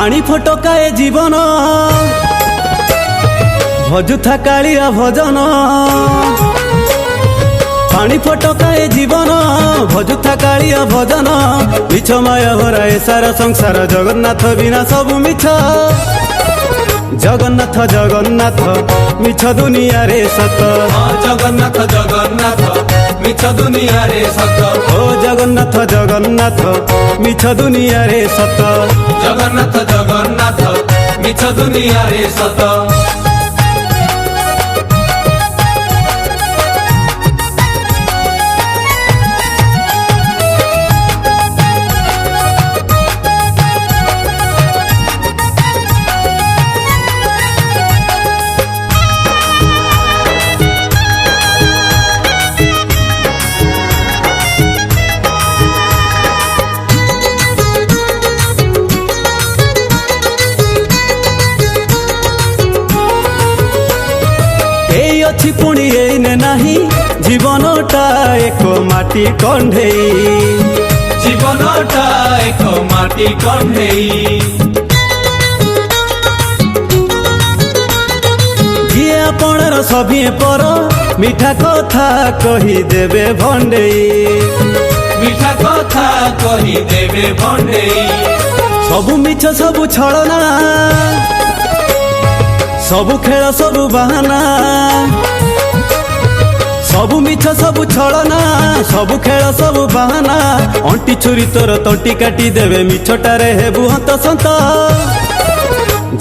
पानी फटकाए जीवन भजुथा कालिया भजन। पानी फटकाए जीवन भजुथा कालिया भजन। मिछ माया भराए सारा संसार जगन्नाथ बिना सब मिछ। जगन्नाथ जगन्नाथ मिछ दुनिया रे सत। जगन्नाथ जगन्नाथ मिछ दुनिया रे सत। ओ जगन्नाथ जगन्नाथ मिछ दुनिया रे सत। जगन्नाथ जगन्नाथ मिछ दुनिया रे सत। अछि पुणी एने नाही जीवनटा एक माटी कंढेई। जीवनटा एक माटी कंढेई। जिए आपणर सभिए पर मिठा कथा कही देवे भंडेई। मिठा कथा कही देवे भंडेई। सबु मिछ सबु छलना सबु खेल सबु बहाना। सबु मिछ सबु छलना सबु खेल सबु बहाना। अंटी छुरी तोर तंटी काटी देवे मिछटारे हेबु हंत संत।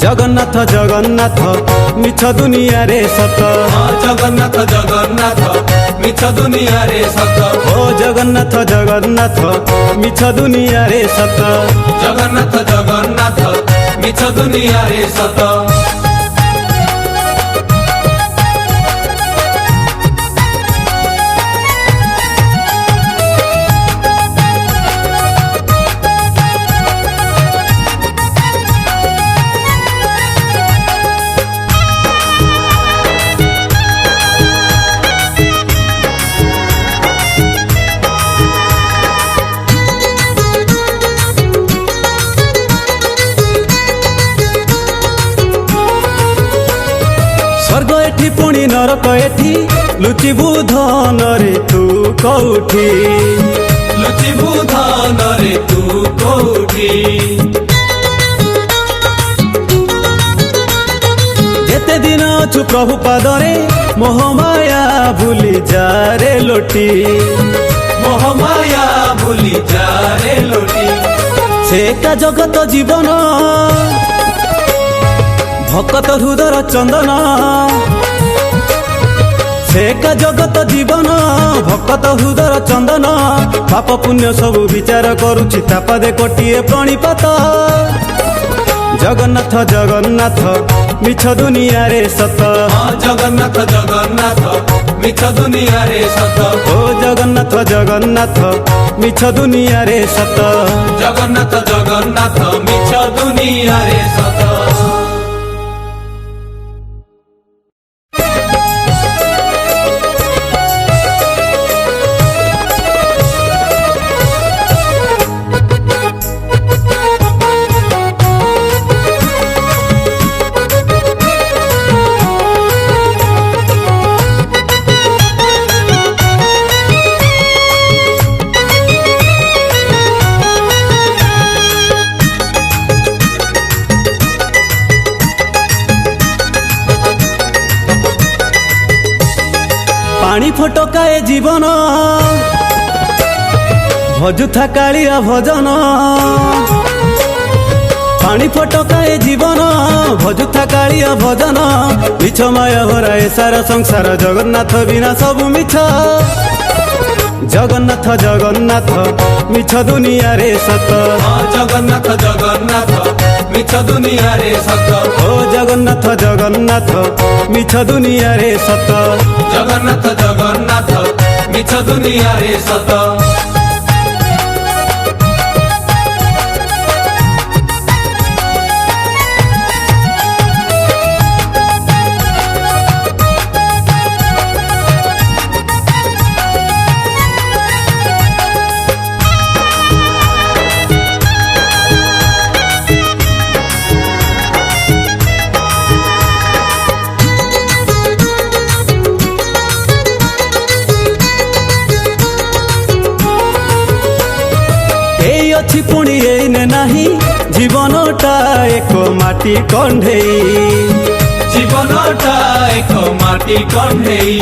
जगन्नाथ जगन्नाथ मिछ दुनिया रे सत। जगन्नाथ जगन्नाथ मिछ दुनिया रे सत। ओ जगन्नाथ जगन्नाथ मिछ दुनिया रे सत। जगन्नाथ जगन्नाथ मिछ दुनिया रे सत। स्वर्ग एठी पुणी नरक एठी लुचिबु धन रे तू कौठी। लुचिबु धन रे तू कौठी। जेते दिन अछु प्रभु पादरे मोहमाया भूली जा रे लोटी। मोहमाया भूली जा रे लोटी। से का जगत जीवन भकत हृदर चंदन। से का जगत जीवन भकत हृदर चंदन। पाप पुण्य सबु विचार करुछि तापदे कोटिए प्रणिपात। जगन्नाथ जगन्नाथ मिछ दुनिया रे सत। जगन्नाथ जगन्नाथ मिछ दुनिया रे सत। ओ जगन्नाथ जगन्नाथ मिछ दुनिया रे सत। जगन्नाथ जगन्नाथ मिछ दुनिया रे सत। पानी फटकाए जीवन भजुथा कालिया भजन। पानी फटकाए जीवन भजुथा कालिया भजन। मिछ माया भराए सारा संसार जगन्नाथ बिना सब मिछ। जगन्नाथ जगन्नाथ मिछ दुनिया रे सत। जगन्नाथ जगन्नाथ मिछ दुनिया रे सत। ओ जगन्नाथ जगन्नाथ मिछ दुनिया रे सत। जगन्नाथ जगन्नाथ मिछ दुनिया रे सत। ଅଛି ପୁଣି ଏଇନେ ନାହିଁ ଜୀବନଟା ଏକ ମାଟି କଣ୍ଢେଇ ଜୀବନଟା ଏକ ମାଟି କଣ୍ଢେଇ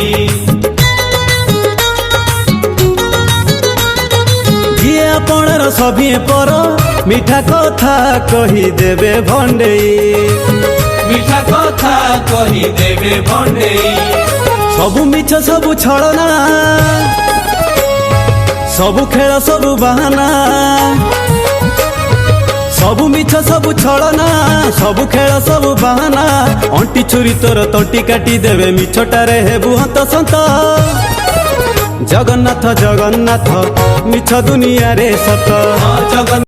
ଯିଏ ଆପଣର ସଭିଏ ପର ମିଠା କଥା କହିଦେବେ ଭଣ୍ଡେଇ ମିଠା କଥା କହିଦେବେ ଭଣ୍ଡେଇ ସବୁ ମିଛ ସବୁ ଛଳନା ସବୁ ଖେଳ ସବୁ ବାହାନା ସବୁ ମିଛ ସବୁ ଛଳନା ସବୁ ଖେଳ ସବୁ ବାହାନା ଅଣ୍ଟି ଛୁରୀ ତୋର ତଣ୍ଟି କାଟି ଦେବେ ମିଛଟାରେ ହେବୁ ହନ୍ତସନ୍ତ ଜଗନ୍ନାଥ ଜଗନ୍ନାଥ ମିଛ ଦୁନିଆରେ ସତ ଜଗନ୍ନାଥ